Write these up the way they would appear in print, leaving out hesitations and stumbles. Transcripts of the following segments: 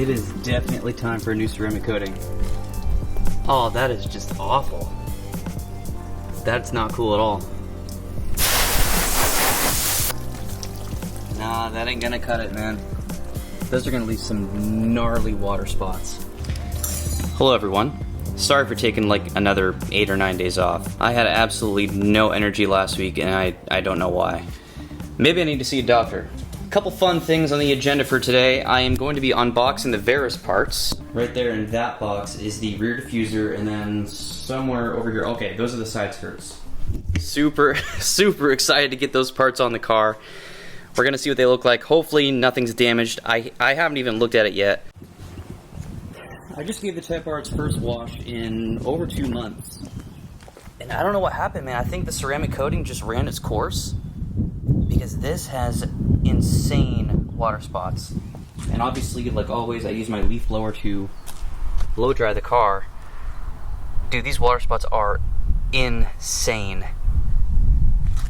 It is definitely time for a new ceramic coating. Oh, that is just awful. That's not cool at all. Nah, that ain't gonna cut it, man. Those are gonna leave some gnarly water spots. Hello everyone. Sorry for taking like another 8 or 9 days off. I had absolutely no energy last week and I don't know why. Maybe I need to see a doctor. A couple fun things on the agenda for today. I am going to be unboxing the Varus parts. Right there in that box is the rear diffuser, and then somewhere over here, okay, those are the side skirts. Super excited to get those parts on the car. We're gonna see what they look like. Hopefully nothing's damaged. I haven't even looked at it yet. I just gave the Type R its first wash in over 2 months. And I don't know what happened, man. I think the ceramic coating just ran its course, because this has insane water spots. And obviously, like always, I use my leaf blower to blow dry the car. Dude, these water spots are insane.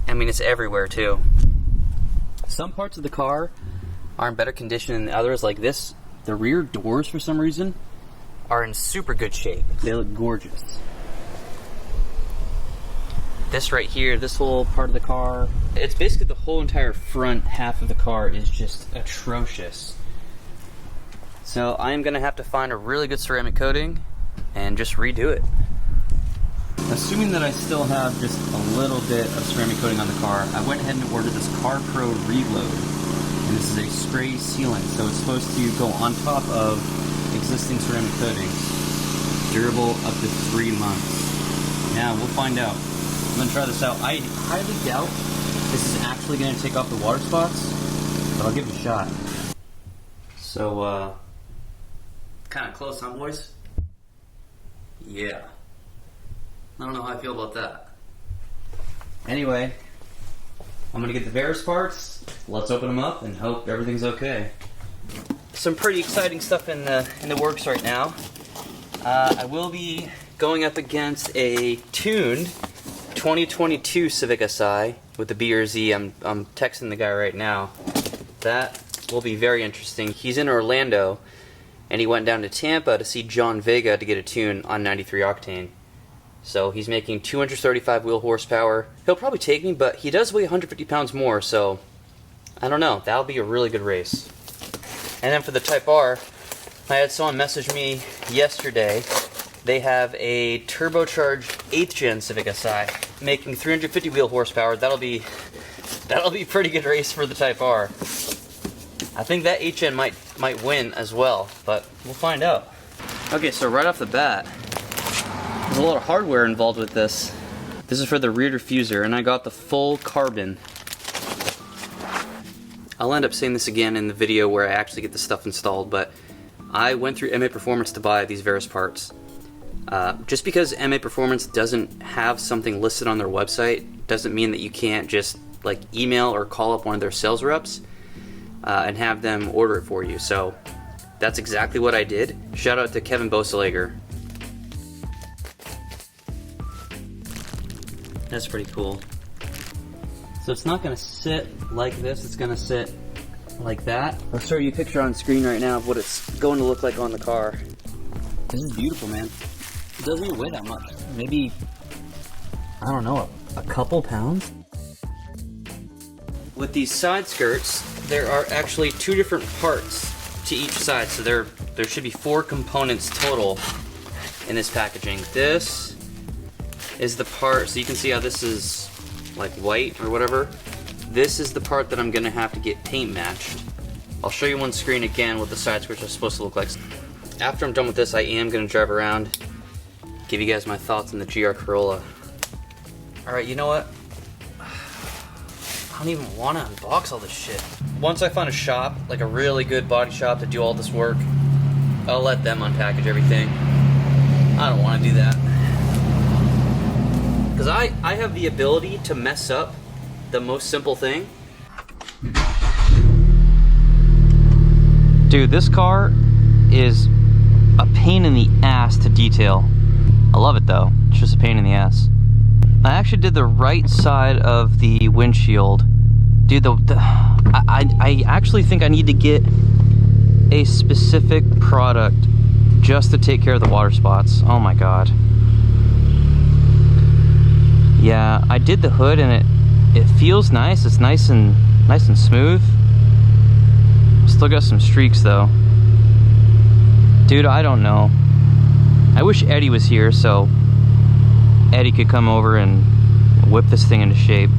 I mean, it's everywhere too. Some parts of the car are in better condition than others, like this. The rear doors, for some reason, are in super good shape. They look gorgeous. This right here, this whole part of the car, it's basically the whole entire front half of the car is just atrocious. So I am gonna have to find a really good ceramic coating and just redo it. Assuming that I still have just a little bit of ceramic coating on the car, I went ahead and ordered this Car Pro Reload. And this is a spray sealant, so it's supposed to go on top of existing ceramic coatings. Durable up to 3 months. Now, we'll find out. I'm gonna try this out. I highly doubt this is actually gonna take off the water spots, but I'll give it a shot. So, kind of close, huh, boys? Yeah. I don't know how I feel about that. Anyway, I'm gonna get the Varus parts. Let's open them up and hope everything's okay. Some pretty exciting stuff in the works right now. I will be going up against a tuned 2022 Civic Si with the BRZ. I'm texting the guy right now. That will be very interesting. He's in Orlando, and he went down to Tampa to see John Vega to get a tune on 93 octane. So he's making 235 wheel horsepower. He'll probably take me, but he does weigh 150 pounds more, so I don't know. That'll be a really good race. And then for the Type R, I had someone message me yesterday. They have a turbocharged 8th gen Civic Si making 350 wheel horsepower. That'll be a pretty good race for the Type R. I think that 8th gen might win as well, but we'll find out. Okay, so right off the bat, there's a lot of hardware involved with this. This is for the rear diffuser, and I got the full carbon. I'll end up saying this again in the video where I actually get the stuff installed, but I went through MA Performance to buy these Varus parts. Just because MA Performance doesn't have something listed on their website doesn't mean that you can't just like email or call up one of their sales reps and have them order it for you. So that's exactly what I did. Shout out to Kevin Boselager. That's pretty cool. So it's not going to sit like this, it's going to sit like that. I'll show you a picture on screen right now of what it's going to look like on the car. This is beautiful, man. It doesn't even weigh that much. Maybe, I don't know, a couple pounds? With these side skirts, there are actually 2 different parts to each side. So there should be 4 components total in this packaging. This is the part, so you can see how this is like white or whatever. This is the part that I'm gonna have to get paint matched. I'll show you on screen again what the side skirts are supposed to look like. After I'm done with this, I am gonna drive around, give you guys my thoughts on the GR Corolla. Alright, you know what? I don't even want to unbox all this shit. Once I find a shop, like a really good body shop to do all this work, I'll let them unpackage everything. I don't want to do that. Because I have the ability to mess up the most simple thing. Dude, this car is a pain in the ass to detail. I love it though, it's just a pain in the ass. I actually did the right side of the windshield. Dude, I actually think I need to get a specific product just to take care of the water spots. Oh my god. Yeah, I did the hood and it feels nice. It's nice and smooth. Still got some streaks though. Dude, I don't know. I wish Eddie was here so Eddie could come over and whip this thing into shape.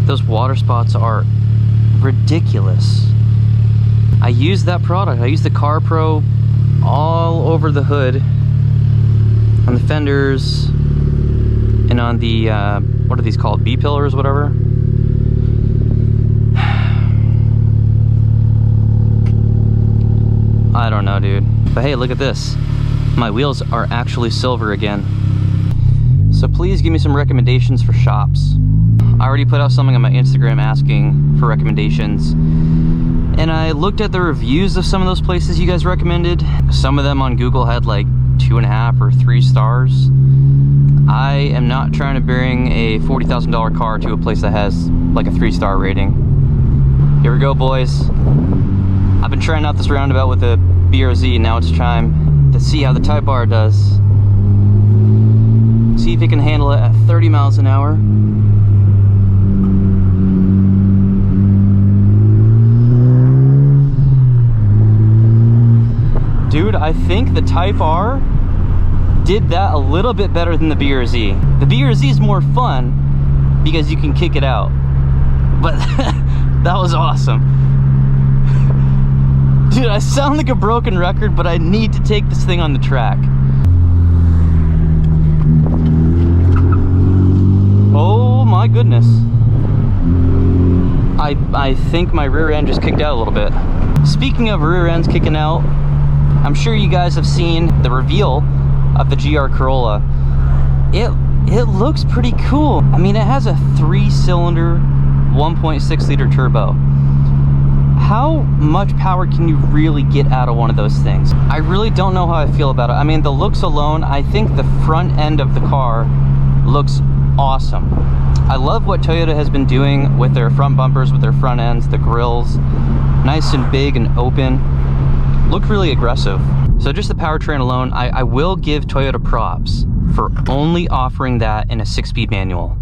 Those water spots are ridiculous. I used that product. I used the Car Pro all over the hood, on the fenders, and on the, what are these called? B-pillars, whatever. I don't know, dude. But hey, look at this. My wheels are actually silver again. So please give me some recommendations for shops. I already put out something on my Instagram asking for recommendations. And I looked at the reviews of some of those places you guys recommended. Some of them on Google had like 2.5 or 3 stars. I am not trying to bring a $40,000 car to a place that has like a 3-star rating. Here we go, boys. I've been trying out this roundabout with the BRZ, and now it's time to see how the Type R does. See if it can handle it at 30 miles an hour. Dude, I think the Type R did that a little bit better than the BRZ. The BRZ is more fun because you can kick it out. But that was awesome. Dude, I sound like a broken record, but I need to take this thing on the track. Oh my goodness. I think my rear end just kicked out a little bit. Speaking of rear ends kicking out, I'm sure you guys have seen the reveal of the GR Corolla. It looks pretty cool. I mean, it has a 3-cylinder, 1.6 liter turbo. How much power can you really get out of one of those things? I really don't know how I feel about it. I mean, the looks alone, I think the front end of the car looks awesome. I love what Toyota has been doing with their front bumpers, with their front ends, the grills. Nice and big and open. Look really aggressive. So just the powertrain alone, I will give Toyota props for only offering that in a 6-speed manual.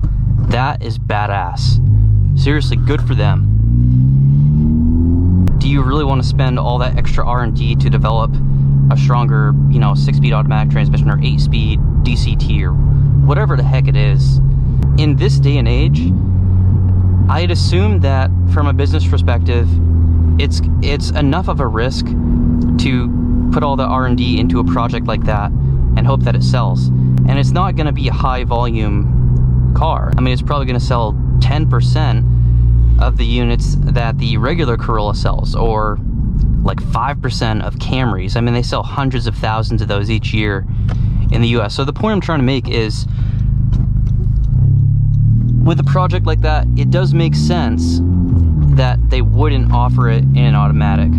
That is badass. Seriously, good for them. Do you really want to spend all that extra R&D to develop a stronger, 6-speed automatic transmission or 8-speed DCT or whatever the heck it is? In this day and age, I'd assume that from a business perspective, it's enough of a risk to put all the R&D into a project like that and hope that it sells. And it's not going to be a high volume car. I mean, it's probably going to sell 10% of the units that the regular Corolla sells, or like 5% of Camrys. I mean, they sell hundreds of thousands of those each year in the US. So the point I'm trying to make is, with a project like that, it does make sense that they wouldn't offer it in an automatic.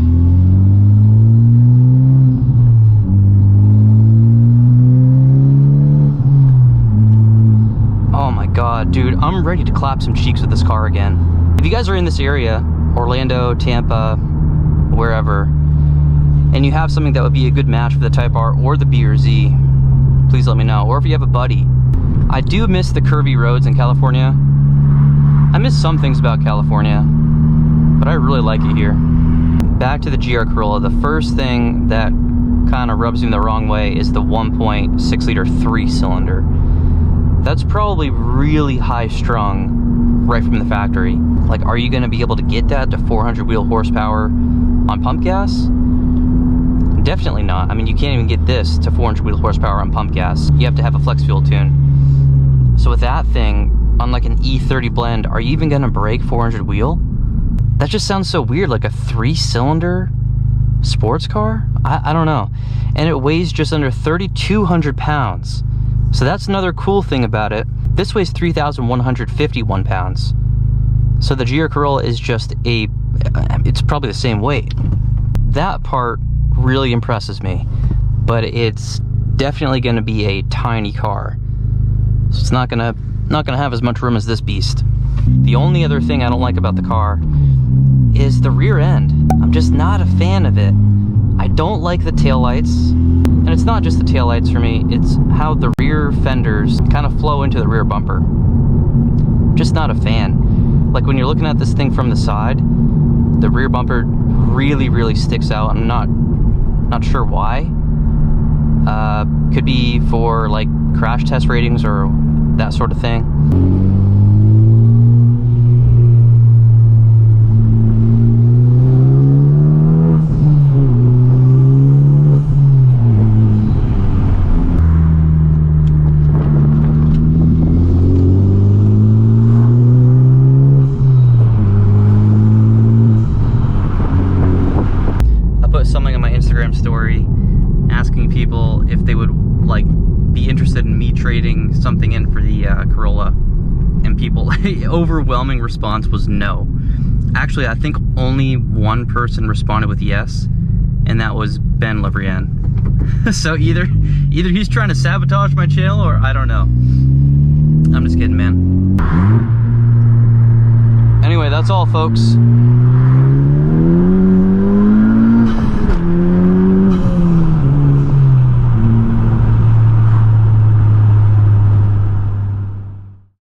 Oh my god, dude, I'm ready to clap some cheeks with this car again. If you guys are in this area, Orlando, Tampa, wherever, and you have something that would be a good match for the Type R or the BRZ, please let me know. Or if you have a buddy. I do miss the curvy roads in California. I miss some things about California, but I really like it here. Back to the GR Corolla, the first thing that kind of rubs me the wrong way is the 1.6 liter 3-cylinder. That's probably really high strung right from the factory. Like, are you going to be able to get that to 400 wheel horsepower on pump gas? Definitely not. I mean, you can't even get this to 400 wheel horsepower on pump gas. You have to have a flex fuel tune. So with that thing, on like an E30 blend, are you even going to break 400 wheel? That just sounds so weird, like a 3-cylinder sports car? I don't know. And it weighs just under 3,200 pounds. So that's another cool thing about it. This weighs 3,151 pounds. So the GR Corolla is just it's probably the same weight. That part really impresses me, but it's definitely going to be a tiny car. So it's not gonna have as much room as this beast. The only other thing I don't like about the car is the rear end. I'm just not a fan of it. I don't like the taillights, and it's not just the taillights for me, it's how the rear fenders kind of flow into the rear bumper. Just not a fan. Like when you're looking at this thing from the side, the rear bumper really sticks out. I'm not sure why. Could be for like crash test ratings or that sort of thing. Something on my Instagram story asking people if they would like be interested in me trading something in for the Corolla, and people overwhelming response was no. Actually, I think only one person responded with yes, and that was Ben Lavrienne. So either he's trying to sabotage my channel, or I don't know. I'm just kidding, man. Anyway, that's all, folks.